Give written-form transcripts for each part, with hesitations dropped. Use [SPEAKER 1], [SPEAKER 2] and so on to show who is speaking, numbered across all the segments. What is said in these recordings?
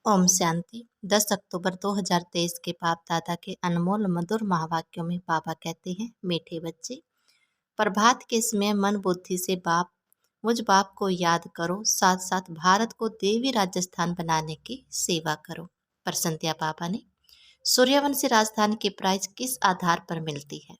[SPEAKER 1] ओम शांति। 10 अक्टूबर 2023 के बाप दादा के अनमोल मधुर महावाक्यों में बाबा कहते हैं, मीठे बच्चे, प्रभात के समय मन बुद्धि से मुझ बाप को याद करो, साथ साथ भारत को देवी राजस्थान बनाने की सेवा करो। प्रश्न दिया बाबा ने, सूर्यवंशी राजधानी की प्राइज किस आधार पर मिलती है?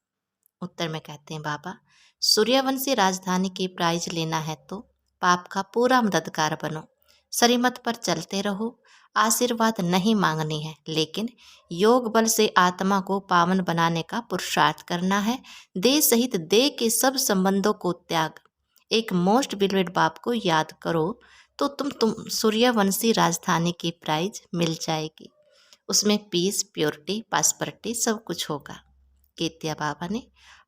[SPEAKER 1] उत्तर में कहते हैं बाबा, सूर्यवंशी राजधानी की प्राइज लेना है तो बाप का पूरा मददगार बनो, श्रीमत पर चलते रहो, आशीर्वाद नहीं मांगनी है, लेकिन योग बल से आत्मा को पावन बनाने का पुरुषार्थ करना है। देह सहित देह के सब संबंधों को त्याग एक मोस्ट बिलवेड बाप को याद करो तो तुम सूर्यवंशी राजधानी की प्राइज मिल जाएगी। उसमें पीस, प्योरिटी, पासपर्टी सब कुछ होगा। केतिया बाबा ने,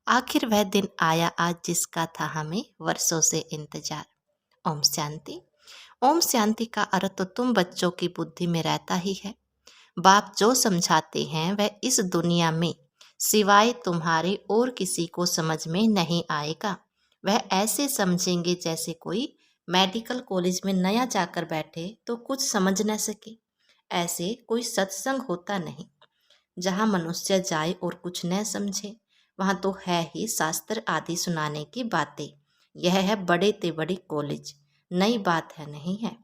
[SPEAKER 1] आखिर वह दिन आया आज जिसका था हमें वर्षों से इंतजार। ओम शांति। ओम शांति का अर्थ तो तुम बच्चों की बुद्धि में रहता ही है। बाप जो समझाते हैं वह इस दुनिया में सिवाय तुम्हारे और किसी को समझ में नहीं आएगा। वह ऐसे समझेंगे जैसे कोई मेडिकल कॉलेज में नया जाकर बैठे तो कुछ समझ न सके। ऐसे कोई सत्संग होता नहीं जहाँ मनुष्य जाए और कुछ न समझे। वहाँ तो है ही शास्त्र आदि सुनाने की बातें। यह है बड़े ते बड़ी कॉलेज, नई बात है नहीं है।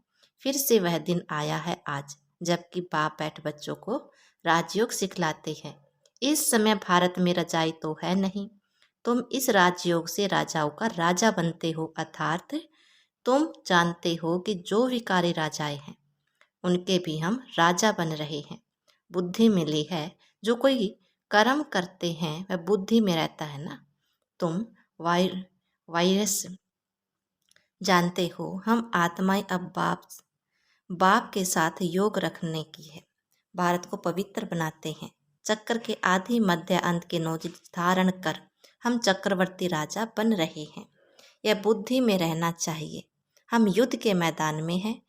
[SPEAKER 1] फिर से वह दिन आया है आज जबकि बाप बैठ बच्चों को राजयोग सिखलाते हैं। इस समय भारत में रजाई तो है नहीं, तुम इस राजयोग से राजाओं का राजा बनते हो, अर्थात तुम जानते हो कि जो विकारी राजाएं हैं उनके भी हम राजा बन रहे हैं। बुद्धि मिली है, जो कोई कर्म करते हैं वह बुद्धि में रहता है ना। तुम वायरस जानते हो, हम आत्माएं अब बाप के साथ योग रखने की है, भारत को पवित्र बनाते हैं। चक्र के आदि मध्य अंत के नोज धारण कर हम चक्रवर्ती राजा बन रहे हैं। यह बुद्धि में रहना चाहिए। हम युद्ध के मैदान में हैं,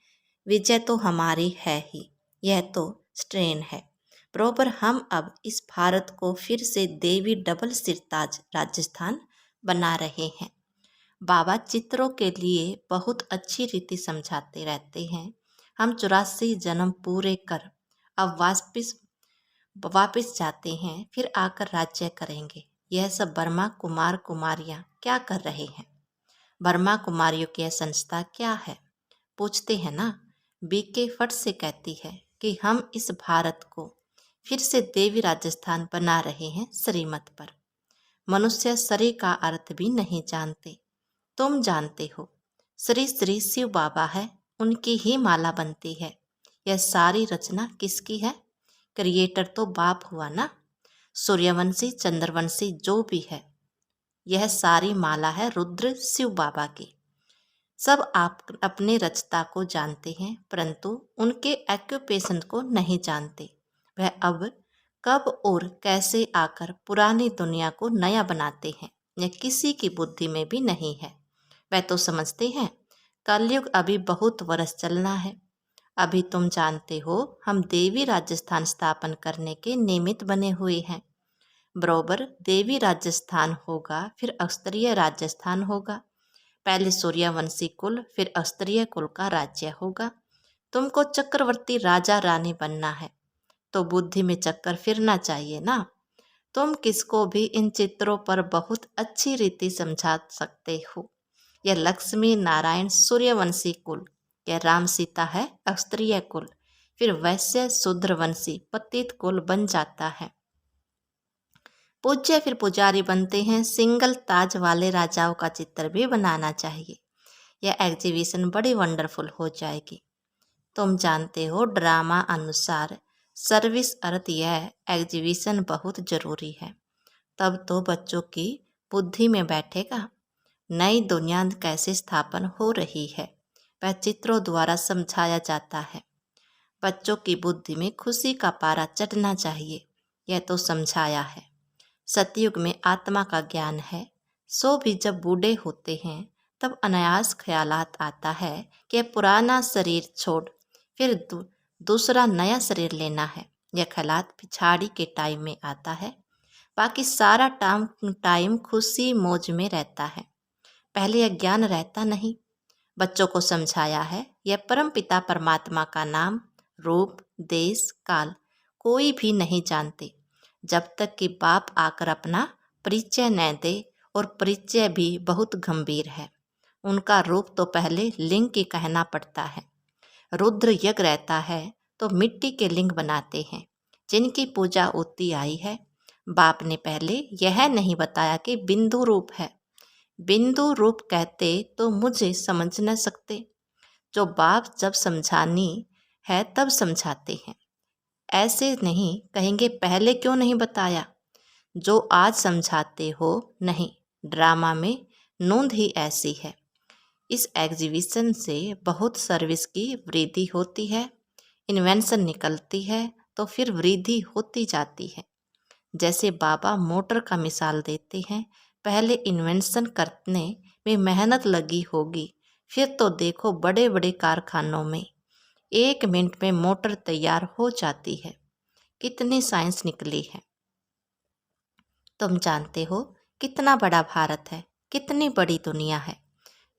[SPEAKER 1] विजय तो हमारी है ही, यह तो स्ट्रेन है। बरोबर हम अब इस भारत को फिर से देवी डबल सिरताज राजस्थान बना रहे हैं। बाबा चित्रों के लिए बहुत अच्छी रीति समझाते रहते हैं। हम 84 जन्म पूरे कर अब वापिस जाते हैं, फिर आकर राज्य करेंगे। यह सब बर्मा कुमार कुमारियाँ क्या कर रहे हैं? बर्मा कुमारियों की यह संस्था क्या है? पूछते हैं ना। बीके फट से कहती है कि हम इस भारत को फिर से देवी राजस्थान बना रहे हैं श्रीमत पर। मनुष्य श्री का अर्थ भी नहीं जानते, तुम जानते हो। श्री श्री शिव बाबा है, उनकी ही माला बनती है। यह सारी रचना किसकी है? क्रिएटर तो बाप हुआ ना। सूर्यवंशी चंद्रवंशी जो भी है, यह सारी माला है रुद्र शिव बाबा की। सब आप अपने रचता को जानते हैं, परंतु उनके एक्यूपेशन को नहीं जानते। वह अब कब और कैसे आकर पुरानी दुनिया को नया बनाते हैं, यह किसी की बुद्धि में भी नहीं है। वह तो समझते हैं कलयुग अभी बहुत वर्ष चलना है। अभी तुम जानते हो हम देवी राजस्थान स्थापन करने के निमित्त बने हुए हैं। बरोबर देवी राजस्थान होगा, फिर अस्तरीय राजस्थान होगा। पहले सूर्यवंशी कुल, फिर अस्तरीय कुल का राज्य होगा। तुमको चक्रवर्ती राजा रानी बनना है तो बुद्धि में चक्कर फिरना चाहिए ना। तुम किसको भी इन चित्रों पर बहुत अच्छी रीति समझा सकते हो। यह लक्ष्मी नारायण सूर्यवंशी कुल, यह राम सीता है अस्तरीय कुल, फिर वैश्य शूद्रवंशी पतित कुल बन जाता है। पूज्य फिर पुजारी बनते हैं। सिंगल ताज वाले राजाओं का चित्र भी बनाना चाहिए। यह एग्जीबिशन बड़ी वंडरफुल हो जाएगी। तुम जानते हो ड्रामा अनुसार सर्विस अर्थ यह एग्जीबिशन बहुत जरूरी है। तब तो बच्चों की बुद्धि में बैठेगा नई दुनिया कैसे स्थापन हो रही है, वह चित्रों द्वारा समझाया जाता है। बच्चों की बुद्धि में खुशी का पारा चढ़ना चाहिए, यह तो समझाया है। सतयुग में आत्मा का ज्ञान है, सो भी जब बूढ़े होते हैं तब अनायास ख्यालात आता है कि पुराना शरीर छोड़ फिर दूसरा नया शरीर लेना है। यह ख्यालात पिछाड़ी के टाइम में आता है, बाकी सारा टाइम खुशी मौज में रहता है। पहले यह ज्ञान रहता नहीं। बच्चों को समझाया है यह परम पिता परमात्मा का नाम रूप, देश, काल कोई भी नहीं जानते जब तक कि बाप आकर अपना परिचय न दे, और परिचय भी बहुत गंभीर है। उनका रूप तो पहले लिंग की कहना पड़ता है। रुद्र यज्ञ रहता है तो मिट्टी के लिंग बनाते हैं जिनकी पूजा होती आई है। बाप ने पहले यह नहीं बताया कि बिंदु रूप है। बिंदु रूप कहते तो मुझे समझ न सकते। जो बाप जब समझानी है तब समझाते हैं, ऐसे नहीं कहेंगे पहले क्यों नहीं बताया। जो आज समझाते हो नहीं, ड्रामा में नोंद ही ऐसी है। इस एग्जीबिशन से बहुत सर्विस की वृद्धि होती है, इन्वेंशन निकलती है तो फिर वृद्धि होती जाती है। जैसे बाबा मोटर का मिसाल देते हैं, पहले इन्वेंशन करने में मेहनत लगी होगी, फिर तो देखो बड़े बड़े कारखानों में 1 मिनट में मोटर तैयार हो जाती है। कितनी साइंस निकली है। तुम जानते हो कितना बड़ा भारत है, कितनी बड़ी दुनिया है,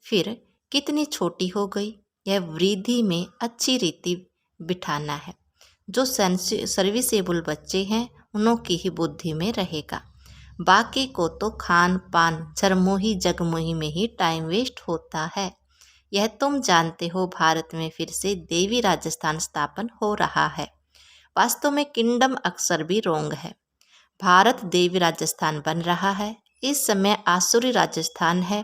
[SPEAKER 1] फिर कितनी छोटी हो गई। यह वृद्धि में अच्छी रीति बिठाना है। जो सर्विसेबल बच्चे हैं उन्हों की ही बुद्धि में रहेगा, बाकी को तो खान पान झरमोही जगमोही में ही टाइम वेस्ट होता है। यह तुम जानते हो भारत में फिर से देवी राजस्थान स्थापन हो रहा है। वास्तव में किंगडम अक्सर भी रोंग है। भारत देवी राजस्थान बन रहा है। इस समय आसुरी राजस्थान है,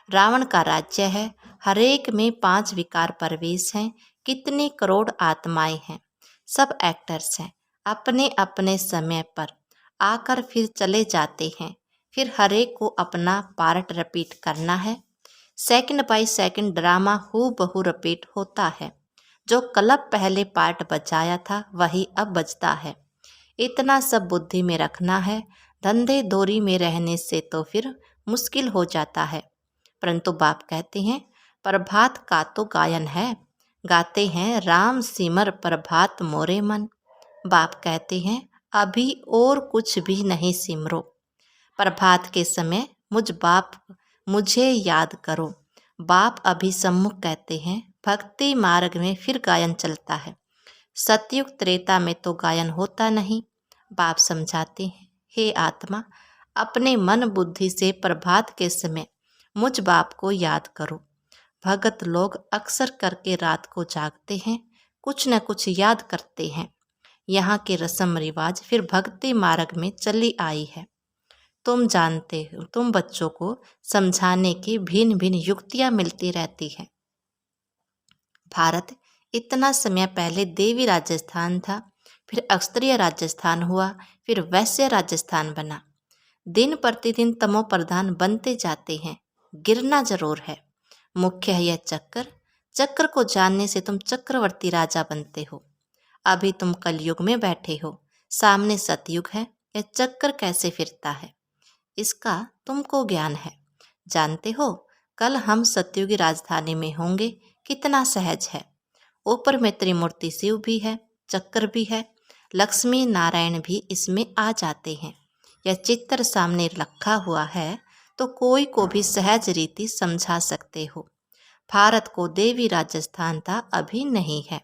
[SPEAKER 1] रावण का राज्य है। हरेक में 5 विकार प्रवेश हैं। कितनी करोड़ आत्माएं हैं, सब एक्टर्स हैं। अपने अपने समय पर आकर फिर चले जाते हैं। फिर हरेक को अपना पार्ट रिपीट करना है। सेकंड बाय सेकंड ड्रामा हूबहू रिपीट होता है। जो क्लब पहले पार्ट बजाया था वही अब बजता है। इतना सब बुद्धि में रखना है। धंधे दोरी में रहने से तो फिर मुश्किल हो जाता है। परंतु बाप कहते हैं प्रभात का तो गायन है, गाते हैं राम सिमर प्रभात मोरे मन। बाप कहते हैं अभी और कुछ भी नहीं सिमरो, प्रभात के समय मुझे याद करो। बाप अभी सम्मुख कहते हैं भक्ति मार्ग में फिर गायन चलता है। सतयुग त्रेता में तो गायन होता नहीं। बाप समझाते हैं हे आत्मा, अपने मन बुद्धि से प्रभात के समय मुझ बाप को याद करो। भगत लोग अक्सर करके रात को जागते हैं, कुछ न कुछ याद करते हैं। यहाँ के रस्म रिवाज फिर भक्ति मार्ग में चली आई है। तुम जानते हो, तुम बच्चों को समझाने की भिन्न भिन्न युक्तियाँ मिलती रहती हैं। भारत इतना समय पहले देवी राजस्थान था, फिर क्षत्रिय राजस्थान हुआ, फिर वैश्य राजस्थान बना। दिन प्रतिदिन तमो प्रधान बनते जाते हैं, गिरना जरूर है। मुख्य है यह चक्कर। चक्र को जानने से तुम चक्रवर्ती राजा बनते हो। अभी तुम कलयुग में बैठे हो, सामने सतयुग है। यह चक्कर कैसे फिरता है इसका तुमको ज्ञान है। जानते हो कल हम सतयुगी राजधानी में होंगे, कितना सहज है। ऊपर में त्रिमूर्ति शिव भी है, चक्र भी है, लक्ष्मी नारायण भी इसमें आ जाते हैं। यह चित्र सामने रखा हुआ है तो कोई को भी सहज रीति समझा सकते हो। भारत को देवी राजस्थान था अभी नहीं है,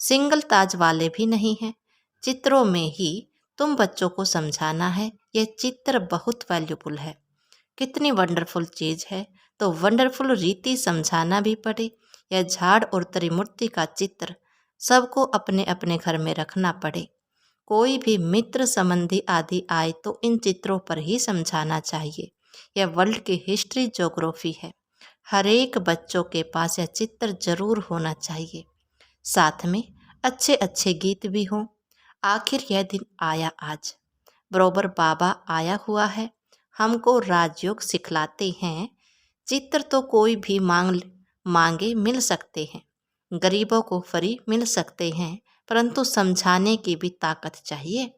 [SPEAKER 1] सिंगल ताज वाले भी नहीं हैं। चित्रों में ही तुम बच्चों को समझाना है। यह चित्र बहुत वैल्यूबुल है, कितनी वंडरफुल चीज़ है, तो वंडरफुल रीति समझाना भी पड़े। यह झाड़ और त्रिमूर्ति का चित्र सबको अपने अपने घर में रखना पड़े। कोई भी मित्र संबंधी आदि आए तो इन चित्रों पर ही समझाना चाहिए। यह वर्ल्ड की हिस्ट्री ज्योग्राफी है। हर एक बच्चों के पास यह चित्र जरूर होना चाहिए। साथ में अच्छे अच्छे गीत भी हों। आखिर यह दिन आया आज, बरोबर बाबा आया हुआ है, हमको राजयोग सिखलाते हैं। चित्र तो कोई भी मांगे मिल सकते हैं, गरीबों को फ्री मिल सकते हैं, परंतु समझाने की भी ताकत चाहिए।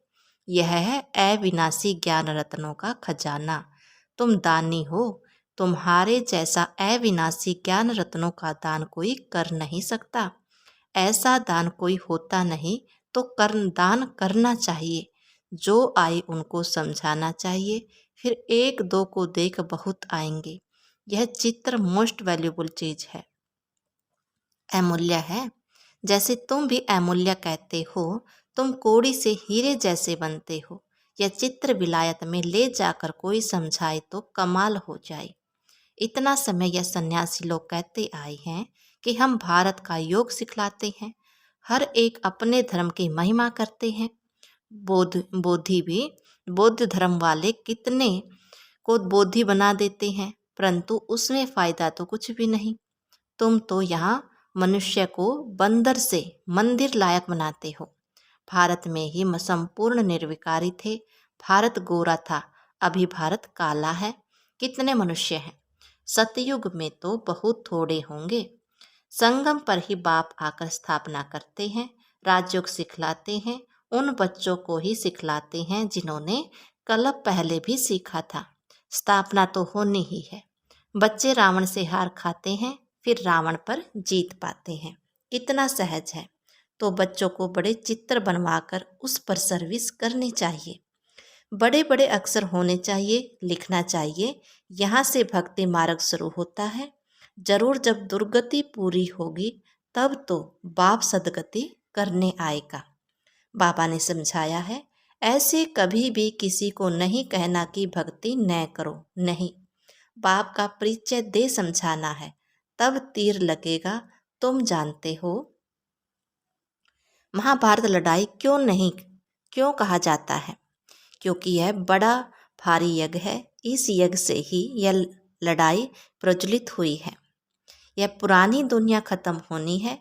[SPEAKER 1] यह है अविनाशी ज्ञान रत्नों का खजाना। तुम दानी हो, तुम्हारे जैसा अविनाशी ज्ञान रत्नों का दान कोई कर नहीं सकता। ऐसा दान कोई होता नहीं, तो दान करना चाहिए। जो आए उनको समझाना चाहिए, फिर एक दो को देख बहुत आएंगे। यह चित्र मोस्ट वैल्यूबल चीज़ है, अमूल्य है। जैसे तुम भी अमूल्य कहते हो, तुम कोड़ी से हीरे जैसे बनते हो। यह चित्र विलायत में ले जाकर कोई समझाए तो कमाल हो जाए। इतना समय यह सन्यासी लोग कहते आए हैं कि हम भारत का योग सिखलाते हैं। हर एक अपने धर्म की महिमा करते हैं। बोधि भी बौद्ध धर्म वाले कितने को बोधि बना देते हैं, परंतु उसमें फायदा तो कुछ भी नहीं। तुम तो यहाँ मनुष्य को बंदर से मंदिर लायक बनाते हो। भारत में ही संपूर्ण निर्विकारी थे। भारत गोरा था, अभी भारत काला है। कितने मनुष्य हैं? सतयुग में तो बहुत थोड़े होंगे। संगम पर ही बाप आकर स्थापना करते हैं, राजयोग सिखलाते हैं। उन बच्चों को ही सिखलाते हैं जिन्होंने कलप पहले भी सीखा था। स्थापना तो होनी ही है। बच्चे रावण से हार खाते हैं, फिर रावण पर जीत पाते हैं। कितना सहज है। तो बच्चों को बड़े चित्र बनवाकर उस पर सर्विस करनी चाहिए। बड़े बड़े अक्षर होने चाहिए, लिखना चाहिए। यहाँ से भक्ति मार्ग शुरू होता है। जरूर जब दुर्गति पूरी होगी तब तो बाप सदगति करने आएगा। बाबा ने समझाया है, ऐसे कभी भी किसी को नहीं कहना कि भक्ति न करो, नहीं। बाप का परिचय दे समझाना है, तब तीर लगेगा। तुम जानते हो महाभारत लड़ाई क्यों कहा जाता है? क्योंकि यह बड़ा भारी यज्ञ है। इस यज्ञ से ही यह लड़ाई प्रज्वलित हुई है। यह पुरानी दुनिया खत्म होनी है।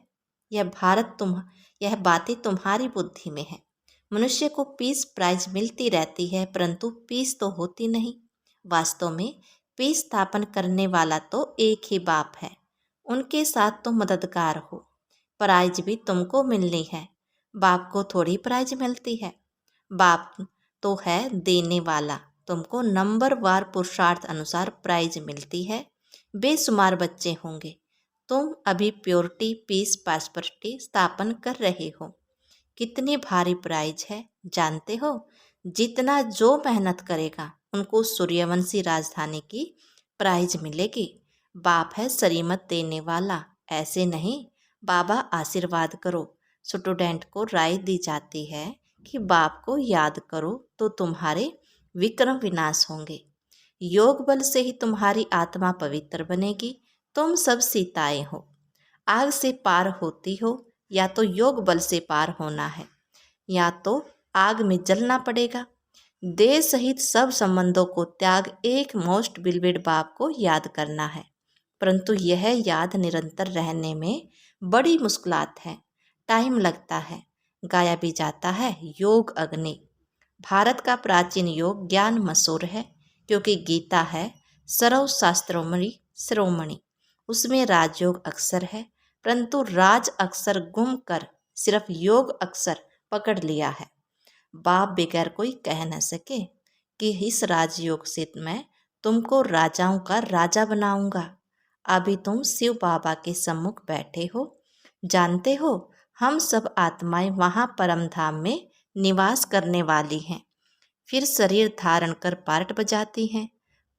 [SPEAKER 1] यह बातें तुम्हारी बुद्धि में है। मनुष्य को पीस प्राइज मिलती रहती है, परंतु पीस तो होती नहीं। वास्तव में पीस स्थापन करने वाला तो एक ही बाप है। उनके साथ तुम मददगार हो। प्राइज भी तुमको मिलनी है, बाप को थोड़ी प्राइज मिलती है। बाप तो है देने वाला। तुमको नंबरवार पुरुषार्थ अनुसार प्राइज मिलती है। बेशुमार बच्चे होंगे। तुम अभी प्योरिटी पीस प्रॉस्पेरिटी स्थापन कर रहे हो। कितनी भारी प्राइज है जानते हो? जितना जो मेहनत करेगा उनको सूर्यवंशी राजधानी की प्राइज मिलेगी। बाप है श्रीमत देने वाला, ऐसे नहीं। बाबा आशीर्वाद करो। स्टूडेंट को राय दी जाती है कि बाप को याद करो तो तुम्हारे विक्रम विनाश होंगे। योग बल से ही तुम्हारी आत्मा पवित्र बनेगी। तुम सब सीताएं हो। आग से पार होती हो, या तो योग बल से पार होना है, या तो आग में जलना पड़ेगा। देह सहित सब संबंधों को त्याग एक मोस्ट बिलवेड बाप को याद करना है। परंतु यह याद निरंतर रहने में बड़ी मुश्किलात है, टाइम लगता है। गाया भी जाता है योग अग्नि। भारत का प्राचीन योग ज्ञान मशहूर है, क्योंकि गीता है सर्व शास्त्रोमणि शिरोमणि। उसमें राजयोग अक्षर है, परंतु राज अक्षर गुम कर सिर्फ योग अक्षर पकड़ लिया है। बाप बगैर कोई कह न सके कि इस राजयोग से मैं तुमको राजाओं का राजा बनाऊंगा। अभी तुम शिव बाबा के सम्मुख बैठे हो। जानते हो हम सब आत्माएं वहाँ परम धाम में निवास करने वाली हैं। फिर शरीर धारण कर पार्ट बजाती हैं।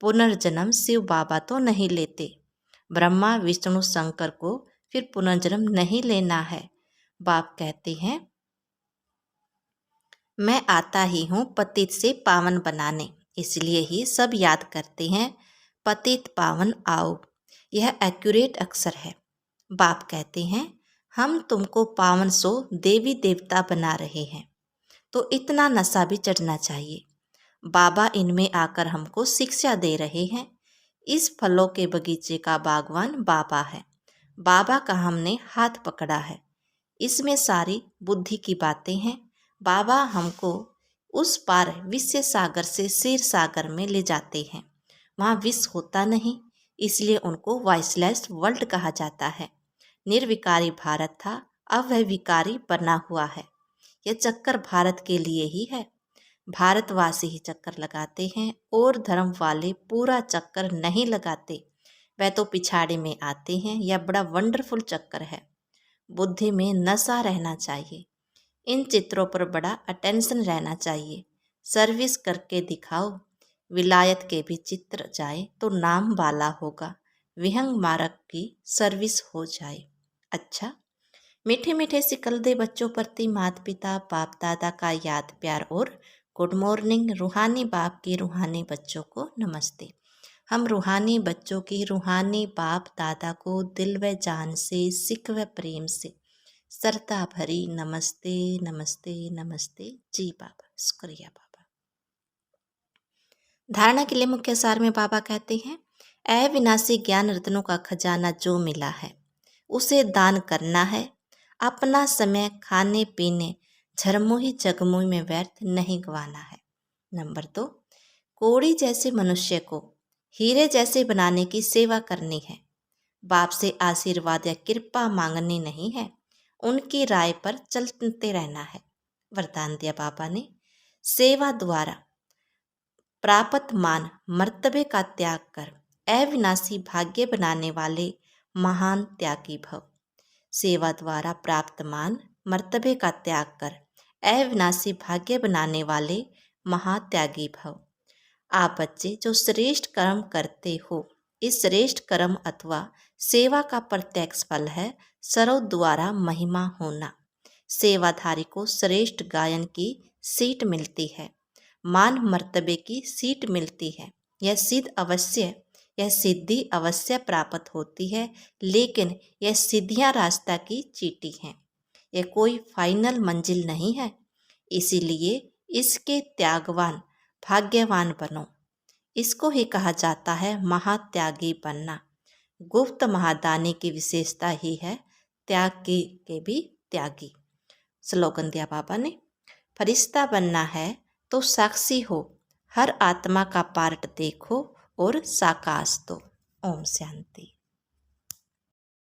[SPEAKER 1] पुनर्जन्म शिव बाबा तो नहीं लेते। ब्रह्मा विष्णु शंकर को फिर पुनर्जन्म नहीं लेना है। बाप कहते हैं, मैं आता ही हूँ पतित से पावन बनाने। इसलिए ही सब याद करते हैं पतित पावन आओ। यह एक्यूरेट अक्षर है। बाप कहते हैं, हम तुमको पावन सो देवी देवता बना रहे हैं, तो इतना नशा भी चढ़ना चाहिए। बाबा इनमें आकर हमको शिक्षा दे रहे हैं। इस फलों के बगीचे का बागवान बाबा है। बाबा का हमने हाथ पकड़ा है। इसमें सारी बुद्धि की बातें हैं। बाबा हमको उस पार विश्व सागर से क्षीर सागर में ले जाते हैं। वहाँ विष होता नहीं, इसलिए उनको वॉइसलेस वर्ल्ड कहा जाता है। निर्विकारी भारत था, अब वह विकारी बना हुआ है। यह चक्कर भारत के लिए ही है। भारतवासी ही चक्कर लगाते हैं और धर्म वाले पूरा चक्कर नहीं लगाते। वह तो पिछाड़ी में आते हैं। यह बड़ा वंडरफुल चक्कर है। बुद्धि में नशा रहना चाहिए। इन चित्रों पर बड़ा अटेंशन रहना चाहिए। सर्विस करके दिखाओ। विलायत के भी चित्र जाए तो नाम वाला होगा। विहंग मार्ग की सर्विस हो जाए। अच्छा, मीठे मीठे सिकल दे बच्चों प्रति माता पिता बाप दादा का याद प्यार और गुड मॉर्निंग। रूहानी बाप की रूहानी बच्चों को नमस्ते। हम रूहानी बच्चों की रूहानी बाप दादा को दिल व जान से सिक व प्रेम से श्रद्धा भरी नमस्ते नमस्ते नमस्ते। जी बाबा, शुक्रिया बाबा। धारणा के लिए मुख्य सार में बाबा कहते हैं, अविनाशी ज्ञान रत्नों का खजाना जो मिला है उसे दान करना है। अपना समय खाने पीने झरमोही जगमोही में व्यर्थ नहीं गंवाना है। नंबर 2, कोड़ी जैसे मनुष्य को हीरे जैसे बनाने की सेवा करनी है। बाप से आशीर्वाद या कृपा मांगनी नहीं है, उनकी राय पर चलते रहना है। वरदान दिया बाबा ने, सेवा द्वारा प्राप्त मान मर्तबे का त्याग कर अविनाशी भाग्य बनाने वाले महान त्यागी भव। सेवा द्वारा प्राप्त मान मर्तबे का त्याग कर अविनाशी भाग्य बनाने वाले महात्यागी भव। आप बच्चे जो श्रेष्ठ कर्म करते हो, इस श्रेष्ठ कर्म अथवा सेवा का प्रत्यक्ष फल है सर्व द्वारा महिमा होना। सेवाधारी को श्रेष्ठ गायन की सीट मिलती है, मान मर्तबे की सीट मिलती है। यह सिद्धि अवश्य प्राप्त होती है, लेकिन यह सिद्धियां रास्ता की चींटी हैं, यह कोई फाइनल मंजिल नहीं है। इसीलिए इसके त्यागवान भाग्यवान बनो। इसको ही कहा जाता है महात्यागी बनना। गुप्त महादानी की विशेषता ही है त्याग के भी त्यागी। स्लोगन दिया बाबा ने, फरिश्ता बनना है तो साक्षी हो, हर आत्मा का पार्ट देखो और साकाश दो। ओम शांति।